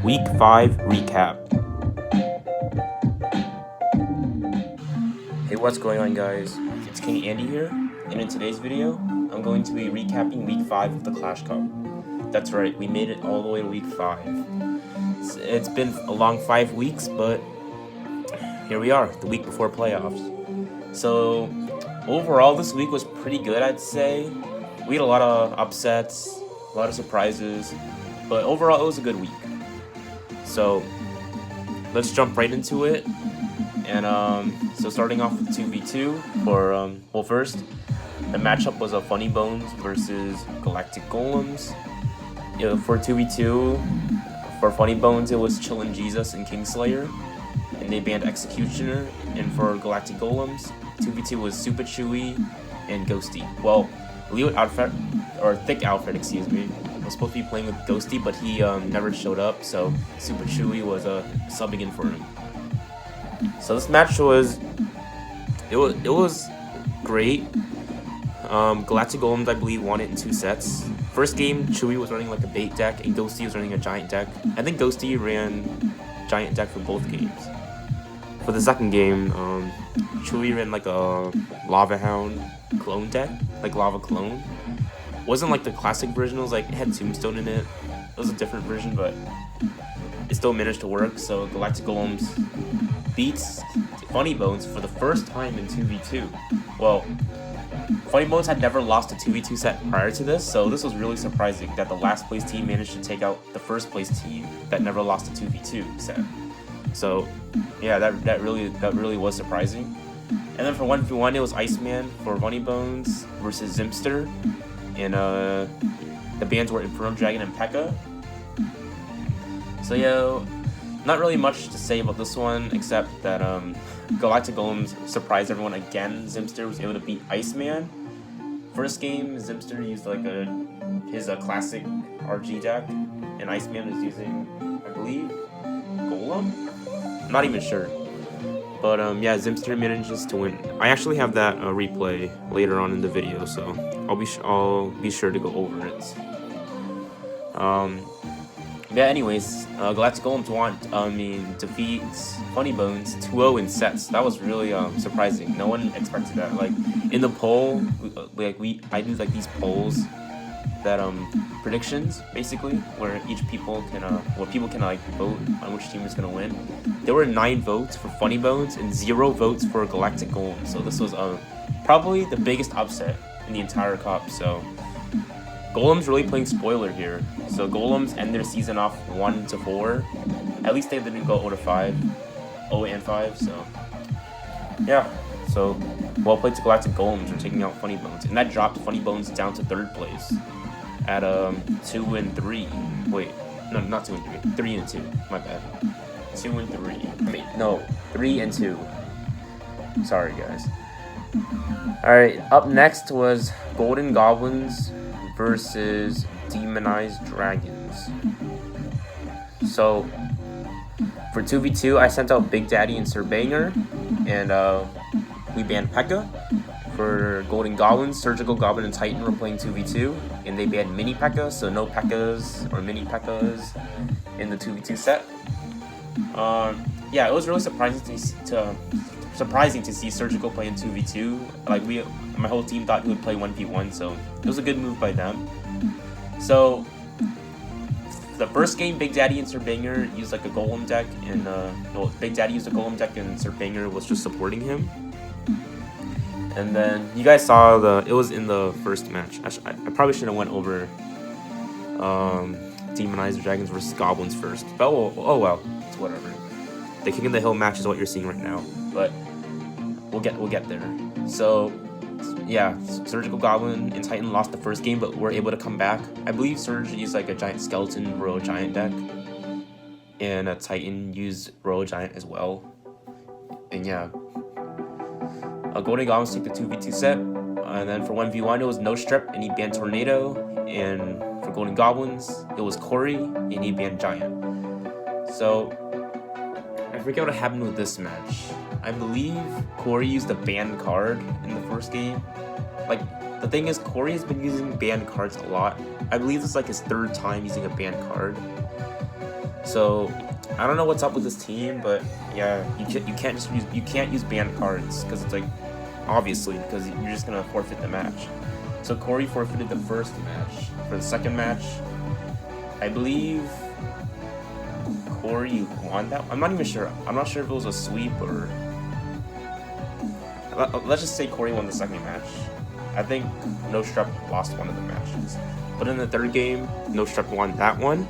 Week 5 recap. Hey, what's going on, guys? It's King Andy here, and in today's video, I'm going to be recapping Week 5 of the Clash Cup. That's right, we made it all the way to Week 5. It's been a long 5 weeks, but here we are, the week before playoffs. So, overall, this week was pretty good, I'd say. We had a lot of upsets, a lot of surprises, but overall, it was a good week. So, let's jump right into it. And so starting off with 2v2 for, well, first, the matchup was a Funny Bones versus Galactic Golems. For 2v2, for Funny Bones, it was Chillin' Jesus and Kingslayer, and they banned Executioner. And for Galactic Golems, 2v2 was Super Chewy and Ghosty. Well, Leo Alfred, or Thick Alfred, excuse me, was supposed to be playing with Ghosty, but he never showed up, so Super Chewy was subbing in for him. So this match was great. Galactic Golems, I believe, won it in 2 sets. First game, Chewy was running like a bait deck, and Ghosty was running a giant deck. I think Ghosty ran giant deck for both games. For the second game, Chewy ran like a Lava Hound clone deck, like Lava Clone. Wasn't like the classic version, it was like, it had Tombstone in it. It was a different version, but it still managed to work, so Galactic Golems beats Funny Bones for the first time in 2v2. Well, Funny Bones had never lost a 2v2 set prior to this, so this was really surprising that the last place team managed to take out the first place team that never lost a 2v2 set. So yeah, that really was surprising. And then for 1v1, it was Iceman for Funny Bones versus Zimster, and the bans were Inferno Dragon and P.E.K.K.A. So yeah, not really much to say about this one, except that Galactic Golems surprised everyone again. Zimster was able to beat Iceman. First game, Zimster used like his classic RG deck, and Iceman was using, I believe, Golem? I'm not even sure. But yeah, Zimster manages to win. I actually have that replay later on in the video, so I'll be sure to go over it. Yeah, anyways, Galactic Golems defeats Funny Bones 2-0 in sets. That was really surprising. No one expected that. Like in the poll, I do like these polls that predictions basically, where people can like vote on which team is gonna win. There were 9 votes for Funny Bones and 0 votes for Galactic Golems. So this was probably the biggest upset in the entire cup. So Golems really playing spoiler here. So Golems end their season off 1-4. At least they didn't go 0-5, 0-5. So yeah. So well played to Galactic Golems for taking out Funny Bones, and that dropped Funny Bones down to 3rd place at 2-3. Wait, no, not 2-3. 3-2. My bad. 2-3. I mean, no, 3-2. Sorry, guys. All right. Up next was Golden Goblins versus Demonized Dragons. So for 2v2, I sent out Big Daddy and Sir Banger, and we banned P.E.K.K.A. For Golden Goblins, Surgical Goblin and Titan were playing 2v2, and they banned Mini P.E.K.K.A., so no P.E.K.K.A.s or Mini P.E.K.K.A.s in the 2v2 set. Yeah, it was really surprising to see Surgical play in 2v2. Like my whole team thought he would play 1v1, so it was a good move by them. So the first game, Big Daddy and Sir Banger used like a Golem deck, and Big Daddy used a Golem deck, and Sir Banger was just supporting him. And then you guys saw it was in the first match. I probably should have went over Demonized Dragons versus Goblins first, but oh well, it's whatever. The King of the Hill match is what you're seeing right now, but we'll get there. So yeah, Surgical Goblin and Titan lost the first game, but were able to come back. I believe Surge used like a Giant Skeleton Royal Giant deck, and a Titan used Royal Giant as well. And yeah, Golden Goblins take the 2v2 set, and then for 1v1 it was No Strip and he banned Tornado, and for Golden Goblins it was Corey and he banned Giant. So I forget what happened with this match. I believe Corey used a banned card in the first game. Like, the thing is, Corey has been using banned cards a lot. I believe it's like his 3rd time using a banned card. So I don't know what's up with this team, but yeah, you can't use banned cards because it's like obviously because you're just gonna forfeit the match. So Corey forfeited the first match. For the second match, I believe Corey won that. I'm not even sure. I'm not sure if it was a sweep or. Let's just say Corey won the second match. I think No Strep lost one of the matches. But in the third game, No Strep won that one.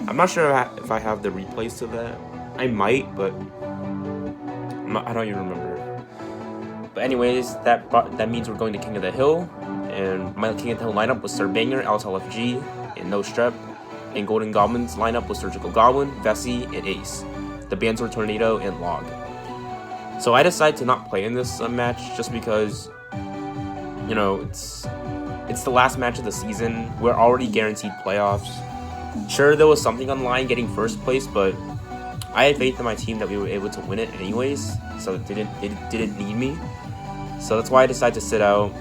I'm not sure if I have the replays to that. I might, but I don't even remember. But anyways, that means we're going to King of the Hill. And my King of the Hill lineup was Sir Banger, LFG, and No Strep. And Golden Goblin's lineup was Surgical Goblin, Vessi, and Ace. The bans were Tornado and Log. So I decided to not play in this match just because, you know, it's the last match of the season. We're already guaranteed playoffs. Sure, there was something on the line getting first place, but I had faith in my team that we were able to win it anyways. So it didn't need me. So that's why I decided to sit out.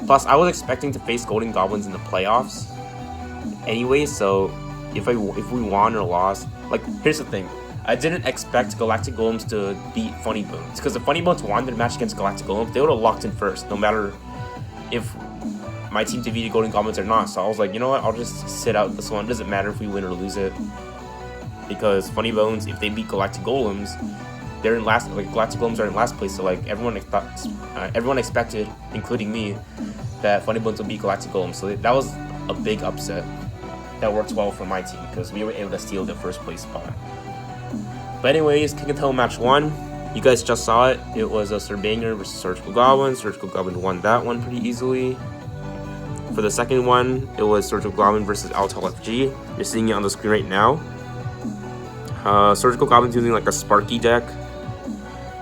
Plus, I was expecting to face Golden Goblins in the playoffs anyway. So if we won or lost, like here's the thing. I didn't expect Galactic Golems to beat Funny Bones, because if Funny Bones won their match against Galactic Golems, they would have locked in first, no matter if my team defeated Golden Goblins or not. So I was like, you know what, I'll just sit out this one. It doesn't matter if we win or lose it, because Funny Bones, if they beat Galactic Golems, they're in last. Like Galactic Golems are in last place, so like everyone expected, including me, that Funny Bones would beat Galactic Golems. So that was a big upset. That worked well for my team because we were able to steal the first place spot. But anyways, King of the Hill match 1. You guys just saw it. It was a Sir Banger versus Surgical Goblin. Surgical Goblin won that one pretty easily. For the second one, it was Surgical Goblin versus Altal FG. You're seeing it on the screen right now. Surgical Goblin's using like a Sparky deck.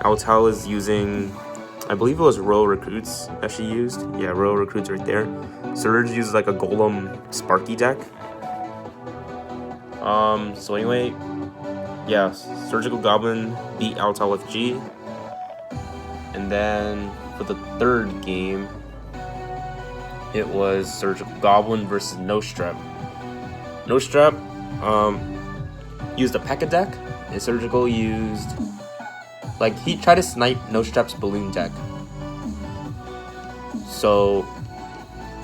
Altal is using, I believe it was Royal Recruits that she used. Yeah, Royal Recruits right there. Surge uses like a Golem Sparky deck. So anyway, yeah, Surgical Goblin beat Altal FG. And then for the third game, it was Surgical Goblin versus No Strep. No Strep used a P.E.K.K.A deck, and Surgical used, like, he tried to snipe No Strep's balloon deck. So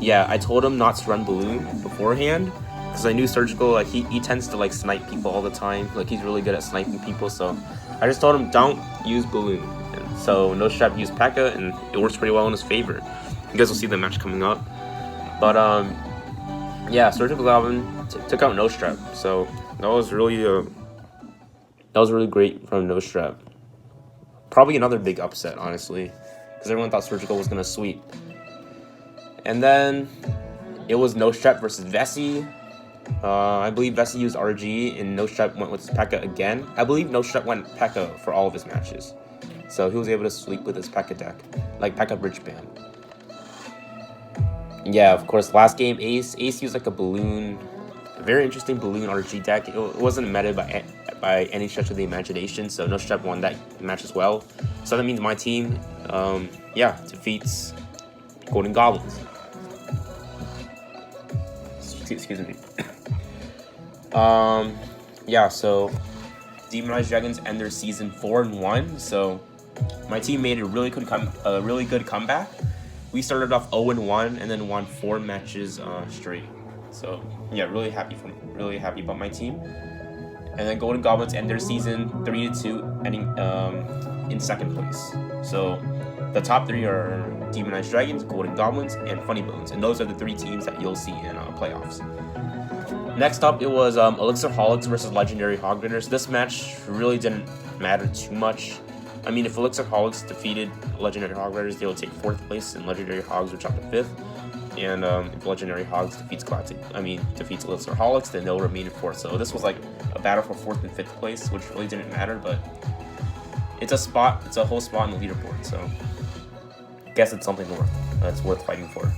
yeah, I told him not to run balloon beforehand, because I knew Surgical, like, he tends to, like, snipe people all the time. Like, he's really good at sniping people, so I just told him, don't use balloon. And so No Strep used P.E.K.K.A, and it works pretty well in his favor. You guys will see the match coming up. But, yeah, Surgical Goblin took out No Strep, so that was really great from No Strep. Probably another big upset, honestly, because everyone thought Surgical was going to sweep. And then it was No Strep versus Vessi. I believe Vessi used RG, and No Strep went with his P.E.K.K.A again. I believe No Strep went P.E.K.K.A for all of his matches. So he was able to sweep with his P.E.K.K.A deck, like P.E.K.K.A Bridge Band. Yeah, of course, last game, Ace used like a balloon, a very interesting balloon RG deck. It wasn't meta by any stretch of the imagination, so No Strep won that match as well. So that means my team, yeah, defeats Golden Goblins. Excuse me. Yeah, so Demonized Dragons end their season 4-1. So my team made a really good comeback. We started off 0-1 and then won 4 matches straight. So yeah, really happy about my team. And then Golden Goblins end their season 3-2, ending in second place. So the top 3 are Demonized Dragons, Golden Goblins, and Funny Bones, and those are the 3 teams that you'll see in playoffs. Next up, it was Elixirholics versus Legendary Hog Raiders. This match really didn't matter too much. I mean, if Elixirholics defeated Legendary Hog Raiders, they will take 4th place, and Legendary Hogs would jump to 5th. And if Legendary Hogs defeats Elixirholics, then they'll remain in 4th. So this was like a battle for 4th and 5th place, which really didn't matter, but it's a whole spot in the leaderboard, so I guess it's something that's worth fighting for.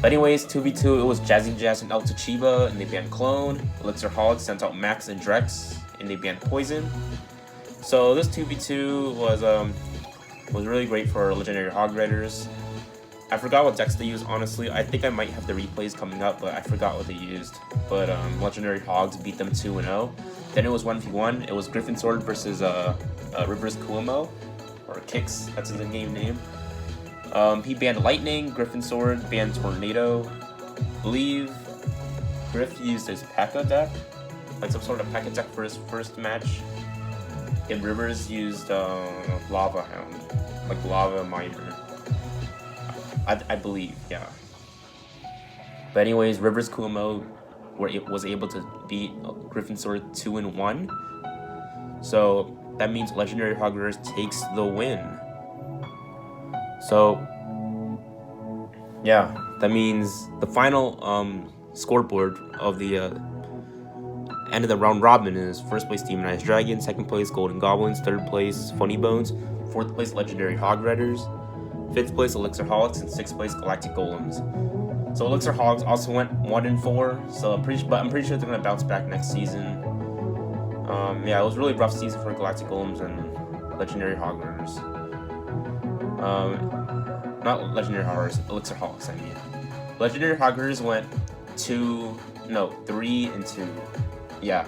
But anyways, 2v2, it was Jazzy Jazz and El Tachiba, and they banned Clone. Elixirholics sent out Max and Drex, and they banned Poison. So this 2v2 was really great for Legendary Hog Raiders. I forgot what decks they used, honestly. I think I might have the replays coming up, but I forgot what they used. But Legendary Hogs beat them 2-0. Then it was 1v1. It was Griffin Sword versus Rivers Kuomo, or Kix, that's his in-game name. He banned Lightning, Griffin Sword banned Tornado. I believe Griff used his P.E.K.K.A deck, like some sort of P.E.K.K.A deck for his first match. And Rivers used Lava Hound, like Lava Miner. I believe, yeah. But anyways, Rivers Kuomo was able to beat Griffin Sword 2-1. So that means Legendary Hoggers takes the win. So yeah, that means the final scoreboard of the end of the round robin is first place Demonized Dragon, second place Golden Goblins, third place Funny Bones, fourth place Legendary Hog Riders, fifth place Elixir Holics, and sixth place Galactic Golems. So Elixir Hogs also went 1-4. So I'm pretty sure they're gonna bounce back next season. Yeah, it was a really rough season for Galactic Golems and Legendary Hog Riders. Not Legendary Hog Riders, Elixir Hogs. I mean, Legendary Hog Riders went 3-2. Yeah,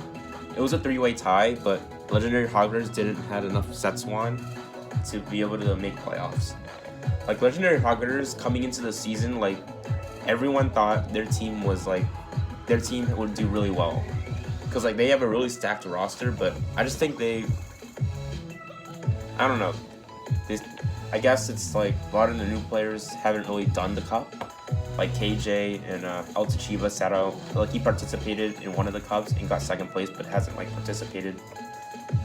it was a three-way tie, but Legendary Hog Riders didn't have enough Setswan to be able to make playoffs. Like Legendary Hog Riders coming into the season, like everyone thought their team would do really well, because like they have a really stacked roster. But I just think I don't know. I guess it's like a lot of the new players haven't really done the cup. Like KJ and Altachiba sat out. Like he participated in one of the cups and got second place, but hasn't like participated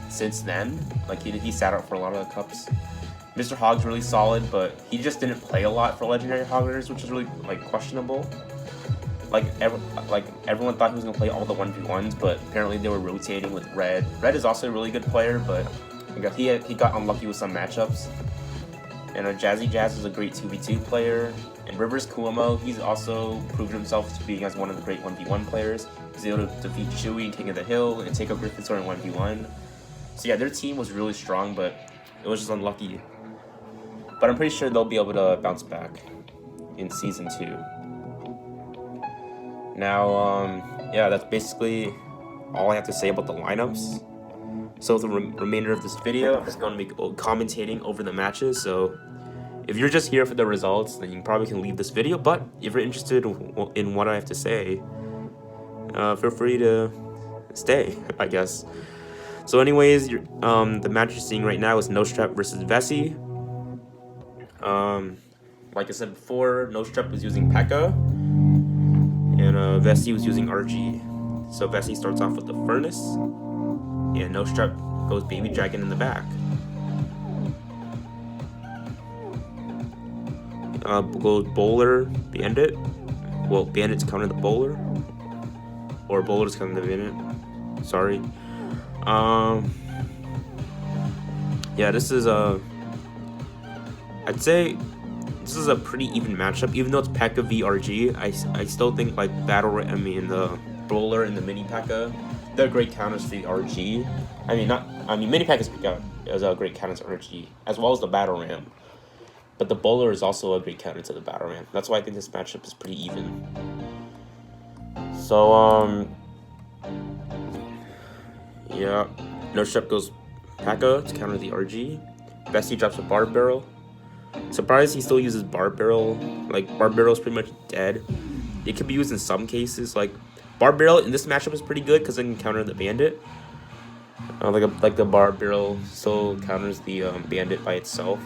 since then. Like he sat out for a lot of the cups. Mr. Hog's really solid, but he just didn't play a lot for Legendary Hoggers, which is really like questionable. Like everyone thought he was gonna play all the 1v1s, but apparently they were rotating with Red. Red is also a really good player, but I guess he got unlucky with some matchups. And Jazzy Jazz is a great 2v2 player. And Rivers Kuomo, he's also proved himself to be as one of the great 1v1 players. He's able to defeat Chewy and King of the Hill and take out Griffin Sword in 1v1. So yeah, their team was really strong, but it was just unlucky. But I'm pretty sure they'll be able to bounce back in Season 2. Now, yeah, that's basically all I have to say about the lineups. So the remainder of this video, I'm just going to be commentating over the matches. So if you're just here for the results, then you probably can leave this video. But if you're interested in what I have to say, feel free to stay, I guess. So anyways, the match you're seeing right now is Nostrap versus Vessi. Like I said before, Nostrap was using P.E.K.K.A, and Vessi was using RG. So Vessi starts off with the Furnace, and Nostrap goes Baby Dragon in the back. Goes Bowler, Bandit. Well, Bandit's counter the Bowler, or Bowler's counter the Bandit. Sorry. Yeah, this is I'd say this is a pretty even matchup. Even though it's P.E.K.K.A v RG, I still think like the Bowler and the Mini P.E.K.K.A, they're great counters for the RG. Mini P.E.K.K.A is a great counter to RG, as well as the Battle Ram. But the Bowler is also a great counter to the Battle Ram. That's why I think this matchup is pretty even. So yeah, Nostrap goes P.E.K.K.A to counter the RG. Vessi drops a Barb Barrel. Surprised he still uses Barb Barrel. Like, Barb Barrel is pretty much dead. It can be used in some cases. Like, Barb Barrel in this matchup is pretty good because it can counter the Bandit. Like the Barb Barrel still counters the Bandit by itself.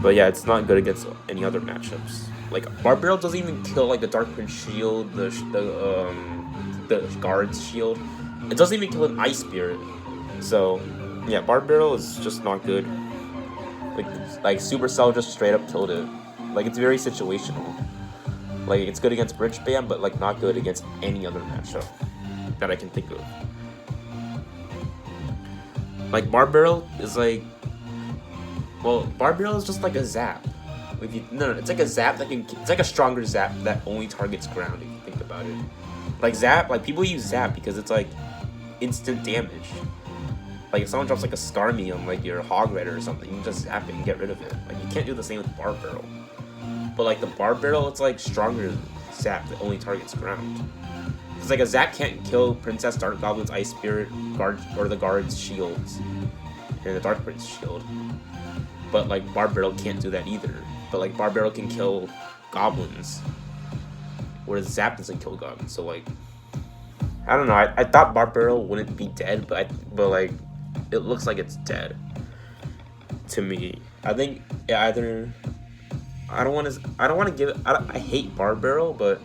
But yeah, it's not good against any other matchups. Like, Barb Barrel doesn't even kill like the Dark Prince shield, the guard's shield. It doesn't even kill an Ice Spirit. So yeah, Barb Barrel is just not good. Like Supercell just straight up killed it. Like, it's very situational. Like, it's good against Bridge Bam, but like not good against any other matchup that I can think of. Like, Barb Barrel is like, well, Barb Barrel is just like a zap. It's like a zap it's like a stronger zap that only targets ground, if you think about it. Like zap, like people use zap because it's like instant damage. Like if someone drops like a Skarmy on like your Hog Rider or something, you can just zap it and get rid of it. Like you can't do the same with Barb Barrel. But like the Barb Barrel, it's like stronger zap that only targets ground. Because like a Zap can't kill Princess Dark Goblin's Ice Spirit guard or the guard's shields and the Dark Prince shield. But like Barbarrel can't do that either. But like Barbarrel can kill goblins, whereas Zap doesn't kill goblins. So like, I don't know. I thought Barbarrel wouldn't be dead, but like, it looks like it's dead to me. I think either. I don't want to give it. I hate Barbarrel, but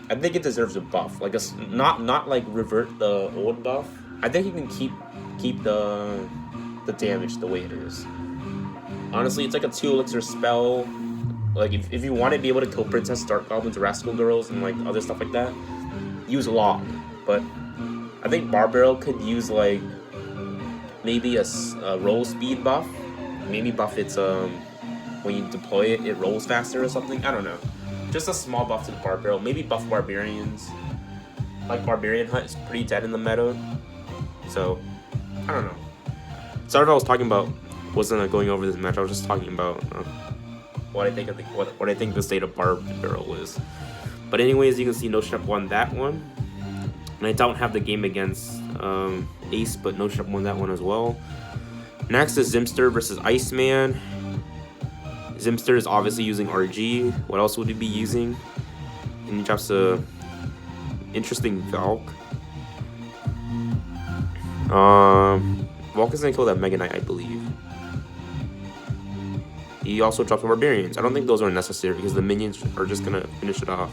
I think it deserves a buff. Like not like revert the old buff. I think you can keep the damage the way it is. Honestly, it's like a 2 elixir spell. Like if you want to be able to kill Princess Dark Goblins, Rascal Girls, and like other stuff like that, use Lock. But I think Barbarrel could use like maybe a roll speed buff. Maybe buff its when you deploy it, it rolls faster or something. I don't know. Just a small buff to the Barbarrel. Maybe buff Barbarians. Like Barbarian Hunt is pretty dead in the meta. So I don't know. Sorry if I was talking about wasn't going over this match. I was just talking about what I think of what I think the state of Barbarrel is. But anyways, you can see NoShep won that one, and I don't have the game against Ace, but NoShep won that one as well. Next is Zimster versus Iceman. Zimster is obviously using RG. What else would he be using? And he drops a interesting Valk. Valk is gonna kill that Mega Knight, I believe. He also drops Barbarians. I don't think those are necessary because the minions are just gonna finish it off.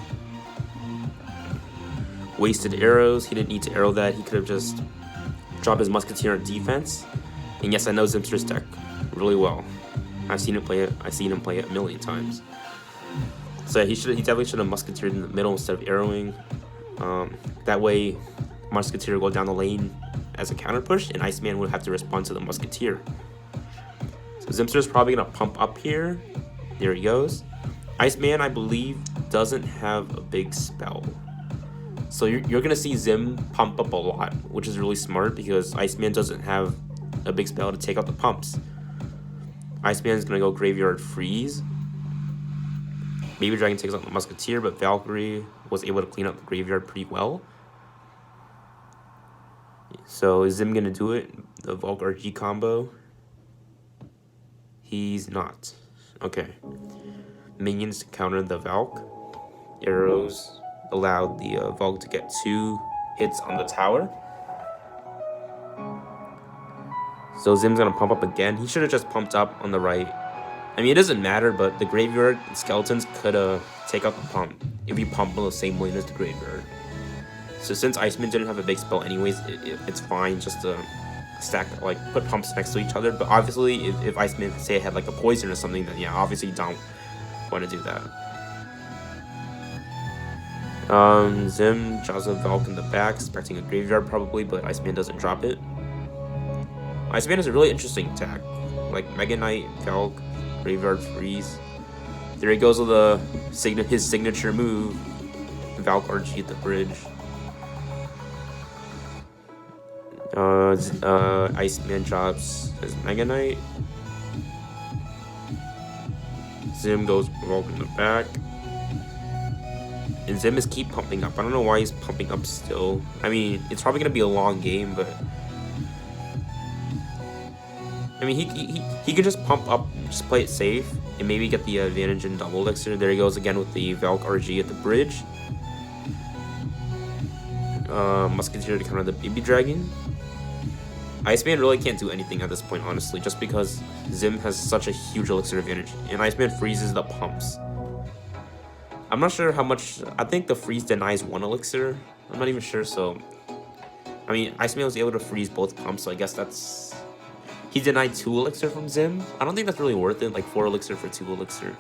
Wasted arrows. He didn't need to arrow that. He could have just dropped his Musketeer on defense. And yes, I know Zimster's deck really well. I've seen him play it. I've seen him play it a million times. So he definitely should have Musketeered in the middle instead of arrowing. That way, Musketeer will go down the lane as a counter push, and Iceman would have to respond to the Musketeer. So Zimster's probably gonna pump up here. There he goes. Iceman, I believe, doesn't have a big spell. So you're gonna see Zim pump up a lot, which is really smart because Iceman doesn't have a big spell to take out the pumps. Iceman's gonna go Graveyard Freeze. Baby Dragon takes out the Musketeer, but Valkyrie was able to clean up the graveyard pretty well. So is Zim gonna do it? The Valk RG combo? He's not. Okay. Minions to counter the Valk. Arrows allowed the Valk to get 2 hits on the tower. So Zim's gonna pump up again. He should have just pumped up on the right. I mean, it doesn't matter, but the graveyard skeletons could take out the pump if you pump on the same lane as the graveyard. So since Iceman didn't have a big spell anyways, it's fine just to stack, like, put pumps next to each other. But obviously, if Iceman, say, had like a poison or something, then yeah, obviously you don't want to do that. Zim draws a Valk in the back, expecting a graveyard probably, but Iceman doesn't drop it. Iceman is a really interesting attack, like Mega Knight, Valk, Graveyard Freeze. There he goes with his signature move, Valk RG at the bridge. Iceman drops his Mega Knight. Zim goes Valk in the back. And Zim is keep pumping up. I don't know why he's pumping up still. I mean, it's probably gonna be a long game, but I mean, he could just pump up, just play it safe, and maybe get the advantage in double elixir. There he goes again with the Valk RG at the bridge. Musketeer to counter the Baby Dragon. Iceman really can't do anything at this point, honestly, just because Zim has such a huge elixir advantage, and Iceman freezes the pumps. I'm not sure how much. I think the freeze denies 1 elixir. I'm not even sure. So, I mean, Iceman was able to freeze both pumps, so I guess that's. He denied 2 elixir from Zim. I don't think that's really worth it, like 4 elixir for 2 elixir.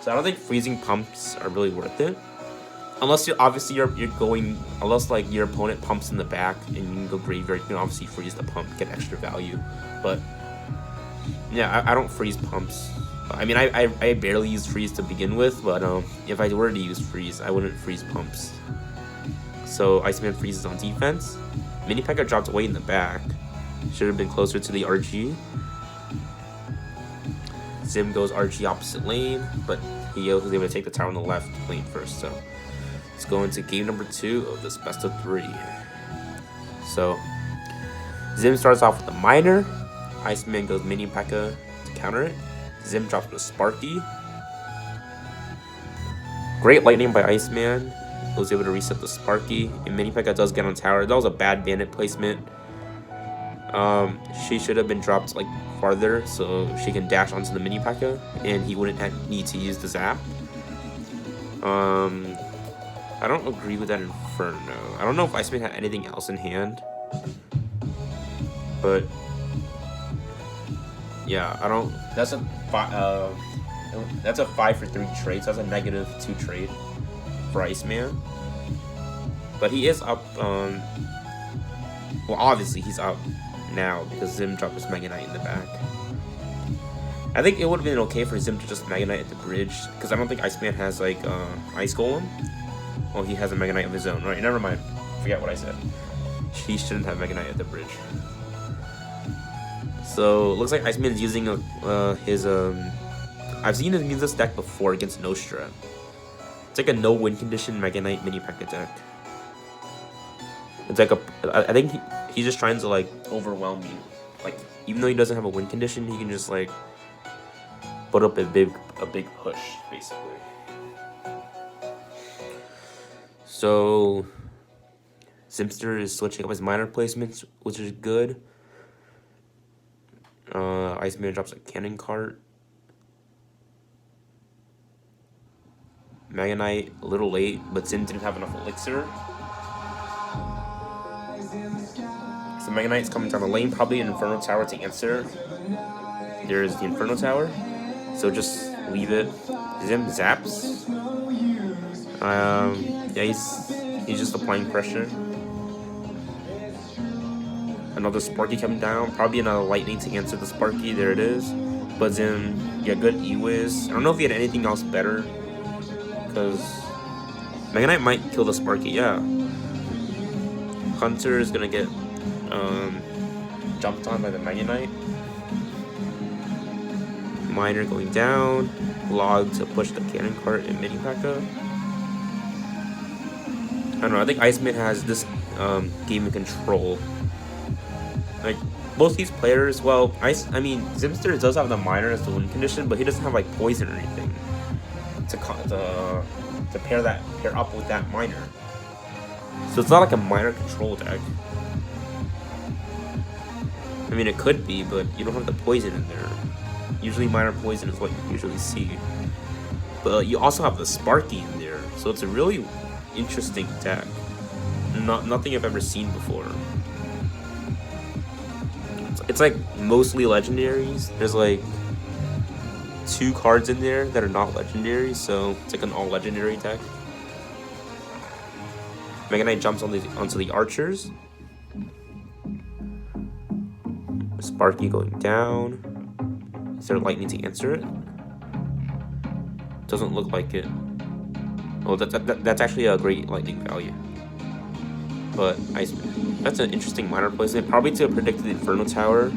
So I don't think freezing pumps are really worth it. Unless you're going, unless like your opponent pumps in the back and you can go graveyard, you can obviously freeze the pump, get extra value. But yeah, I don't freeze pumps. I mean, I barely use freeze to begin with, but if I were to use freeze, I wouldn't freeze pumps. So Iceman freezes on defense. Mini P.E.K.K.A dropped away in the back. Should have been closer to the RG. Zim goes RG opposite lane, but he was able to take the tower on the left lane first. So let's go into game number 2 of this best of 3. So, Zim starts off with a Miner. Iceman goes Mini P.E.K.K.A to counter it. Zim drops with a Sparky. Great lightning by Iceman. Was able to reset the Sparky. And Mini P.E.K.K.A does get on tower. That was a bad bandit placement. She should have been dropped like farther so she can dash onto the Mini P.E.K.K.A and he wouldn't need to use the zap. I don't agree with that Inferno. I don't know if Iceman had anything else in hand. But yeah, I don't. That's a 5 for 3 trade. So that's a -2 trade for Iceman. But he is up. Well, obviously he's up now because Zim dropped his Mega Knight in the back. I think it would have been okay for Zim to just Mega Knight at the bridge because I don't think Iceman has like Ice Golem. Well, he has a Mega Knight of his own, right? Never mind. Forget what I said. He shouldn't have Mega Knight at the bridge. So looks like Iceman's using his I've seen him use this deck before against Nostra. It's like a no win condition Mega Knight Mini P.E.K.K.A deck. It's like I think he's just trying to like overwhelm you. Like even though he doesn't have a win condition, he can just like put up a big push basically. So Zimster is switching up his Miner placements, which is good. Iceman drops a Cannon Cart. Mega Knight a little late, but Zim didn't have enough elixir. So Mega Knight's coming down the lane, probably an Inferno Tower to answer. There's the Inferno Tower, so just leave it. Zim zaps. Yeah, he's just applying pressure. Another Sparky coming down, probably another Lightning to answer the Sparky. There it is. But Zim, yeah, good E-Wiz. I don't know if he had anything else better, because Mega Knight might kill the Sparky. Yeah, Hunter is gonna get jumped on by the Mega Knight. Miner going down. Log to push the Cannon Cart and Mini P.E.K.K.A. I don't know. I think Iceman has this game in control. Like most of these players, well, I mean, Zimster does have the Miner as the win condition, but he doesn't have like poison or anything to pair up with that Miner. So it's not like a Miner control deck. I mean, it could be, but you don't have the poison in there. Usually, Miner poison is what you usually see. But you also have the Sparky in there, so it's a really interesting deck. Nothing I've ever seen before. It's like mostly legendaries. There's like 2 cards in there that are not legendary, so it's like an all legendary deck. Mega Knight jumps onto the archers. Sparky going down. Is there lightning to answer it? Doesn't look like it. Oh, that's actually a great lightning value. But Iceman, that's an interesting Miner placement. Probably to predict the Inferno Tower.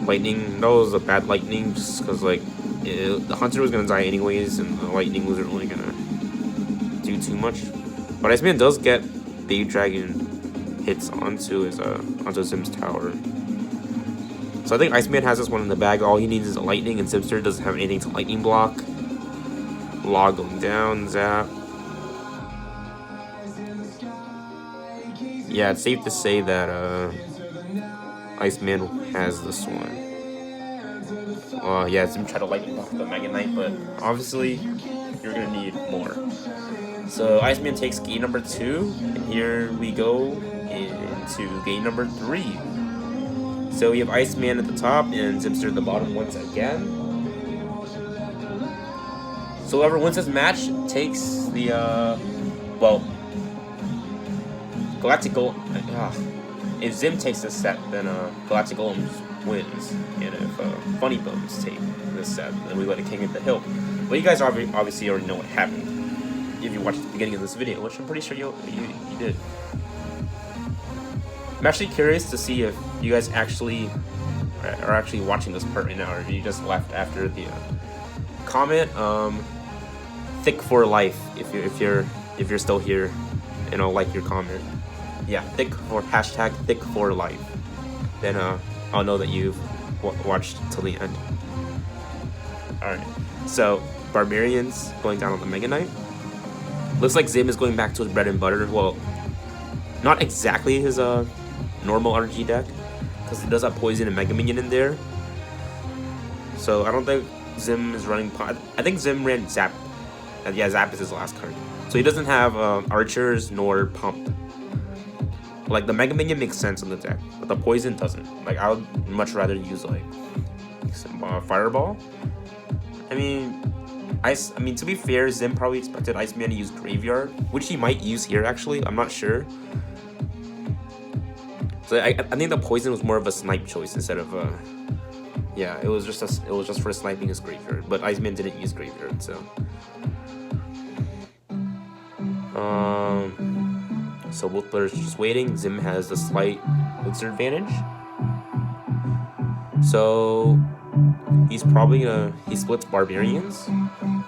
Lightning, that was a bad lightning just because like the Hunter was gonna die anyways, and the lightning wasn't really gonna do too much. But Iceman does get Baby Dragon hits onto Zim's tower. So I think Iceman has this one in the bag. All he needs is a lightning, and Zimster doesn't have anything to lightning block. Log going down, zap. Yeah, it's safe to say that Iceman has this one. Yeah, Zim tried to lightning block the Mega Knight, but obviously you're gonna need more. So Iceman takes game number 2, and here we go into game number 3. So we have Iceman at the top and Zimster at the bottom once again. So whoever wins this match takes the Galactic Golem. If Zim takes this set, then Galactic Golem wins, and if Funny Bones take this set, then we let a King at the Hill. But you guys obviously already know what happened if you watched the beginning of this video, which I'm pretty sure you did. I'm actually curious to see if you guys actually are actually watching this part right now, or if you just left after the comment. thick for life if you're still here, and I'll like your comment. Yeah, thick for hashtag thick for life. Then I'll know that you've watched till the end. All right, so Barbarians going down on the Mega Knight. Looks like Zim is going back to his bread and butter. Well, not exactly his normal RG deck, because he does have Poison and Mega Minion in there. So I don't think Zim is running. I think Zim ran Zap. Yeah, Zap is his last card. So he doesn't have Archers nor Pump. Like the Mega Minion makes sense in the deck, but the Poison doesn't. Like I would much rather use like some Fireball. I mean, to be fair, Zim probably expected Iceman to use Graveyard, which he might use here actually. I'm not sure. So I think the Poison was more of a snipe choice instead of yeah, it was just for sniping his Graveyard. But Iceman didn't use Graveyard, so so both players are just waiting. Zim has a slight elixir advantage, so he's probably he splits Barbarians.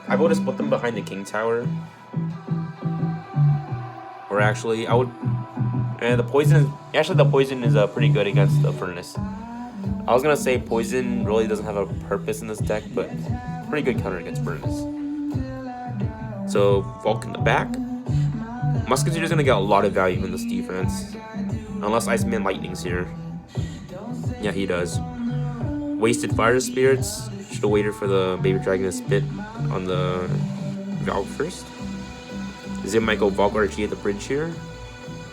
I would have split them behind the King Tower, or actually I would. And the Poison is pretty good against the Furnace. I was gonna say Poison really doesn't have a purpose in this deck, but pretty good counter against Furnace. So Volk in the back. Musketeer is gonna get a lot of value in this defense, unless Iceman Lightning's here. Yeah, he does. Wasted Fire Spirits. Should have waited for the Baby Dragon to spit on the Valk first. Zim might go Valk RG at the bridge here.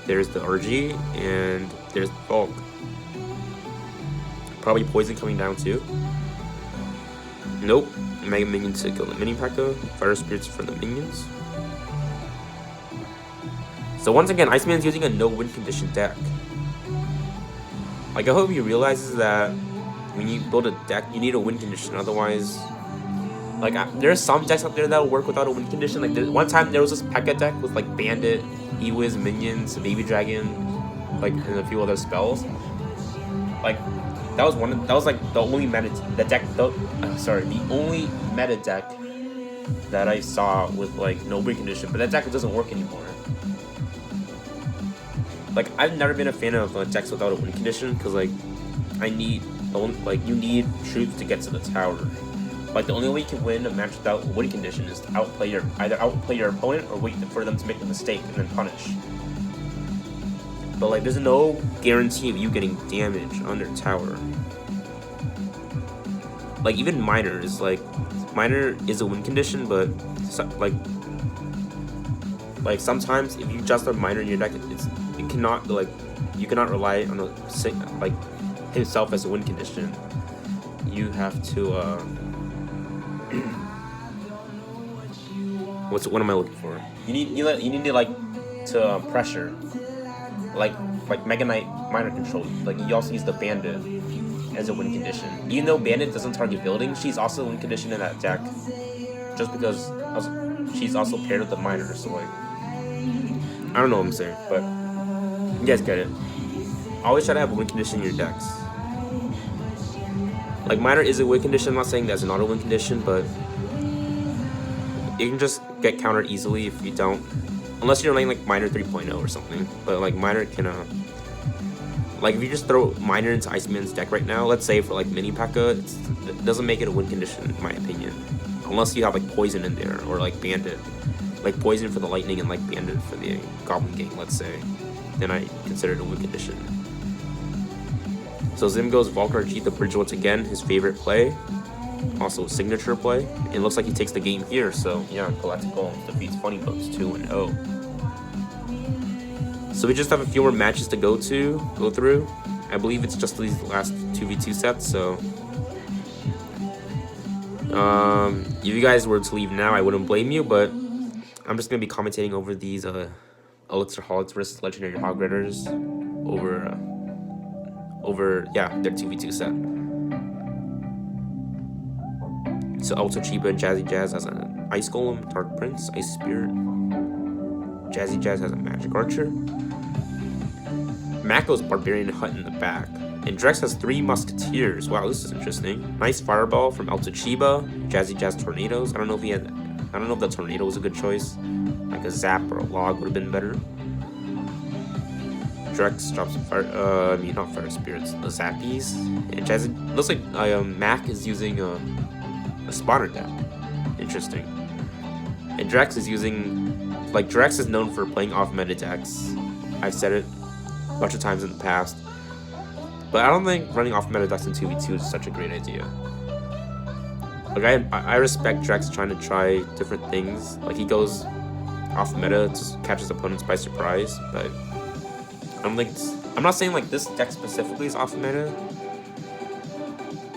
There's the RG, and there's the Valk. Probably Poison coming down too. Nope. Mega Minion to kill the Mini P.E.K.K.A. Fire Spirits for the minions. So once again, Iceman's using a no-win condition deck. Like, I hope he realizes that when you build a deck, you need a win condition. Otherwise, like, there's some decks out there that will work without a win condition. Like, one time there was this P.E.K.K.A. deck with like Bandit, Ewiz, minions, Baby Dragon, like, and a few other spells. Like, that was like the only the only meta deck that I saw with like no win condition. But that deck doesn't work anymore. Like, I've never been a fan of decks without a win condition, because like you need troops to get to the tower. Like, the only way you can win a match without a win condition is to either outplay your opponent or wait for them to make the mistake and then punish. But like, there's no guarantee of you getting damage under tower. Like, even Miner is a win condition, but like sometimes if you just have Miner in your deck, you cannot rely on himself as a win condition. You have to what am I looking for? You need to pressure, like Mega Knight Miner control. Like, you also use the Bandit as a win condition. Even though Bandit doesn't target building, she's also a win condition in that deck, just because she's also paired with the Miner. So like, I don't know what I'm saying, but you guys get it. Always try to have a win condition in your decks. Like, Miner is a win condition. I'm not saying that's not a win condition, but you can just get countered easily if you don't, unless you're running like Miner 3.0 or something. But like, Miner can like, if you just throw Miner into Iceman's deck right now, let's say for like Mini P.E.K.K.A., it doesn't make it a win condition in my opinion, unless you have like Poison in there, or like Bandit, like Poison for the Lightning and like Bandit for the Goblin Gang, let's say. Then I consider it a win condition. So Zim goes Valk RG the bridge once again, his favorite play, also a signature play. It looks like he takes the game here, so yeah, Galactic Golem defeats Funny Bones 2-0. So we just have a few more matches to go through. I believe it's just these last 2v2 sets, so if you guys were to leave now, I wouldn't blame you, but I'm just gonna be commentating over these Elixir Holics versus Legendary Hog Ridders over their 2v2 set. So Ultra Chiba and Jazzy Jazz has an Ice Golem, Dark Prince, Ice Spirit. Jazzy Jazz has a Magic Archer. Mako's Barbarian Hut in the back. And Drex has 3 Musketeers. Wow, this is interesting. Nice Fireball from Ultra Chiba. Jazzy Jazz Tornadoes. I don't know if he had I don't know if the tornado was a good choice. Like a zap or a log would have been better. Drex drops fire, not fire spirits, the zappies. And Jazzy, looks like Mac is using a spawner deck. Interesting. And Drex is using, like, Drex is known for playing off meta decks. I've said it a bunch of times in the past. But I don't think running off meta decks in 2v2 is such a great idea. Like, I respect Drex trying to try different things. Like, he goes off meta to catch his opponents by surprise, but I'm not saying like this deck specifically is off meta.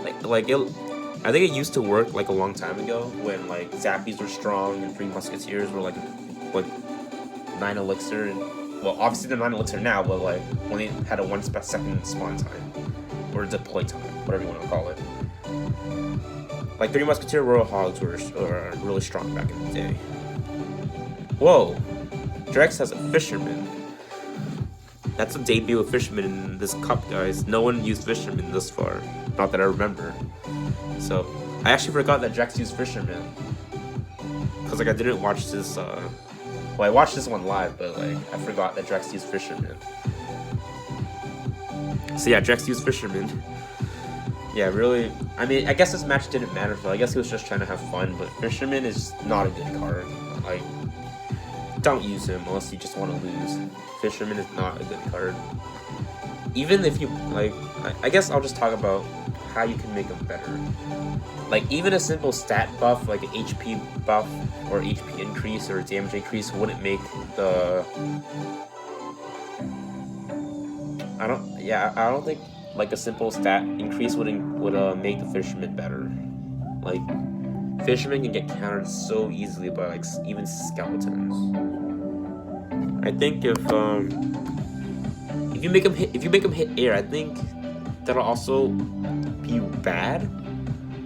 I think it used to work like a long time ago when like Zappies were strong and 3 Musketeers were like 9 elixir. And, well, obviously they're 9 elixir now, but like when they had a 1 second spawn time or deploy time, whatever you want to call it. Like 3 Musketeer Royal Hogs were really strong back in the day. Whoa, Drex has a Fisherman. That's a debut of Fisherman in this cup, guys. No one used Fisherman this far. Not that I remember. So, I actually forgot that Drex used Fisherman. Because, like, I didn't watch this, well, I watched this one live, but, like, I forgot that Drex used Fisherman. So, yeah, Drex used Fisherman. Yeah, really, I mean, I guess this match didn't matter, so I guess he was just trying to have fun, but Fisherman is not a good card. Like, don't use him unless you just want to lose. Fisherman is not a good card. Even if you, like, I guess I'll just talk about how you can make him better. Like, even a simple stat buff, like an HP buff, or HP increase, or damage increase wouldn't make the... I don't think, like, a simple stat increase would make the Fisherman better. Like, Fisherman can get countered so easily by, like, even skeletons. I think if you make him hit air, I think that'll also be bad.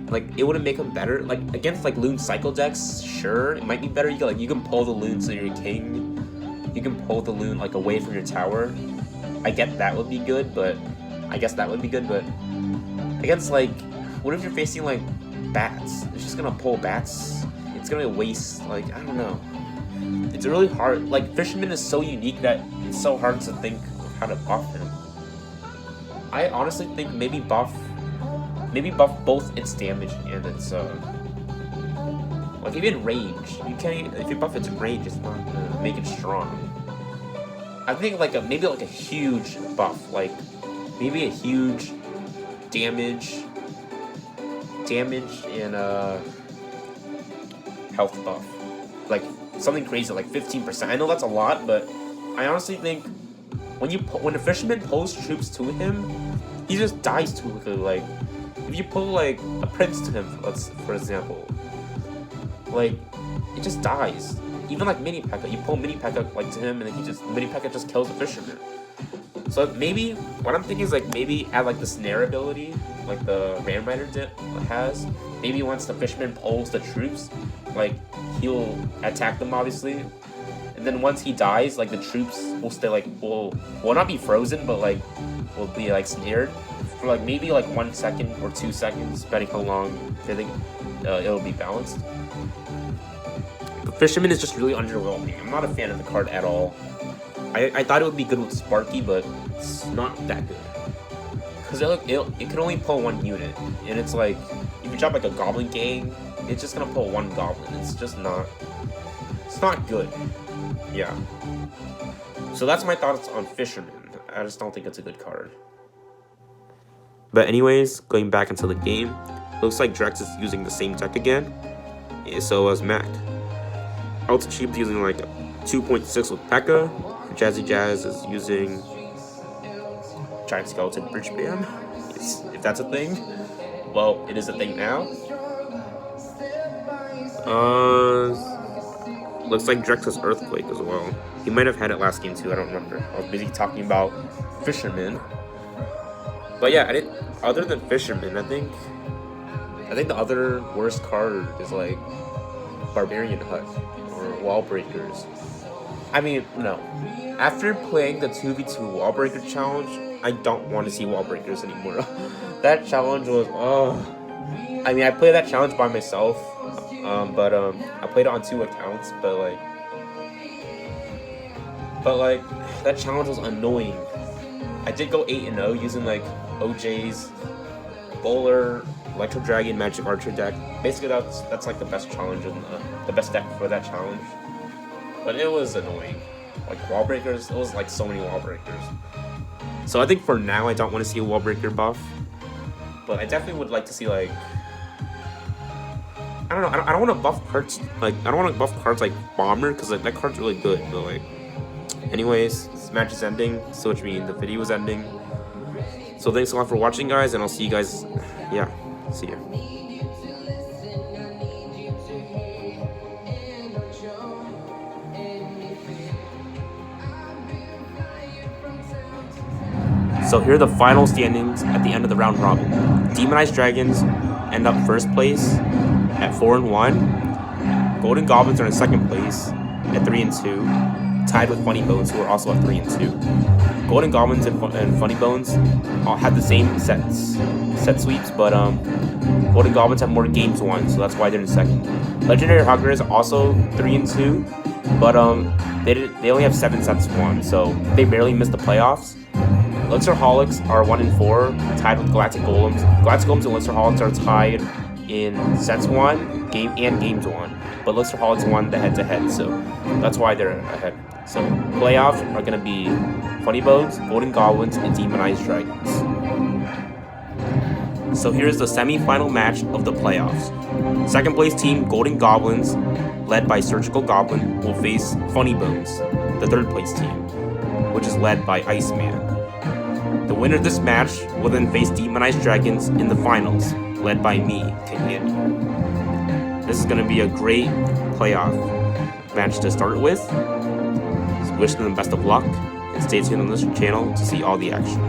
Like, it wouldn't make him better. Like, against like Loon cycle decks, sure, it might be better. You can pull the Loon so you're king. You can pull the Loon like away from your tower. I get that would be good, but against like, what if you're facing like bats? It's just gonna pull bats. It's gonna waste, like, I don't know. It's really hard. Like, Fisherman is so unique that it's so hard to think of how to buff him. I honestly think maybe buff both its damage and its like even range. You can't, if you buff its range, it's not gonna make it strong. I think like maybe a huge buff, like maybe a huge damage and health buff, like something crazy, like 15%. I know that's a lot, but I honestly think when a Fisherman pulls troops to him, he just dies too quickly. Like, if you pull like a Prince to him, for example, like, it just dies. Even like Mini P.E.K.K.A, you pull Mini P.E.K.K.A like to him, and then Mini P.E.K.K.A just kills the Fisherman. So maybe what I'm thinking is like maybe add like the snare ability, like the Ram Rider has. Maybe once the Fisherman pulls the troops, like, he'll attack them obviously, and then once he dies, like, the troops will stay like will not be frozen, but like will be like snared for like maybe like 1 second or 2 seconds, depending how long they think it'll be balanced. But Fisherman is just really underwhelming. I'm not a fan of the card at all. I thought it would be good with Sparky, but it's not that good. Because it can only pull 1 unit, and it's like, if you drop like a Goblin Gang, it's just gonna pull 1 Goblin. It's just not, it's not good. Yeah. So that's my thoughts on Fisherman. I just don't think it's a good card. But anyways, going back into the game, looks like Drex is using the same deck again. So as Mac. Ultra Cheap's using like 2.6 with P.E.K.K.A. Jazzy Jazz is using Giant Skeleton Bridge Bam, if that's a thing. Well, it is a thing now. Looks like Drex has Earthquake as well. He might have had it last game too, I don't remember. I was busy talking about Fisherman. But yeah, other than Fisherman, I think the other worst card is like Barbarian Hut or Wall Breakers. I mean, no. After playing the 2v2 Wall Breaker challenge, I don't want to see Wall Breakers anymore. That challenge was, I mean, I played that challenge by myself I played it on 2 accounts, but like that challenge was annoying. I did go 8-0 using like OJ's Bowler, Electro Dragon, Magic Archer deck. Basically, that's like the best challenge and the best deck for that challenge. But it was annoying. Like wall breakers, it was like so many wall breakers. So I think for now, I don't want to see a wall breaker buff, but I definitely would like to see like, I don't know. I don't want to buff cards like like Bomber because like that card's really good. But like, anyways, this match is ending, so which means the video is ending. So thanks a lot for watching, guys, and I'll see you guys. Yeah, see ya. So here are the final standings at the end of the round robin. Demonized Dragons end up first place at 4-1. Golden Goblins are in second place at 3-2, tied with Funny Bones, who are also at 3-2. Golden Goblins and Funny Bones all have the same set sweeps, but Golden Goblins have more games won, so that's why they're in second. Legendary Hugger is also 3-2, but they only have 7 sets won, so they barely missed the playoffs. Elixirholics are 1-4, tied with Galactic Golems. Galactic Golems and Elixirholics are tied in sets won, games won, but Elixirholics won the head-to-head, so that's why they're ahead. So playoffs are gonna be Funny Bones, Golden Goblins, and Demonized Dragons. So here's the semi-final match of the playoffs. Second place team Golden Goblins, led by Surgical Goblin, will face Funny Bones, the third place team, which is led by Iceman. The winner of this match will then face Demonized Dragons in the finals, led by me, King Andy. This is going to be a great playoff match to start with. So wish them the best of luck, and stay tuned on this channel to see all the action.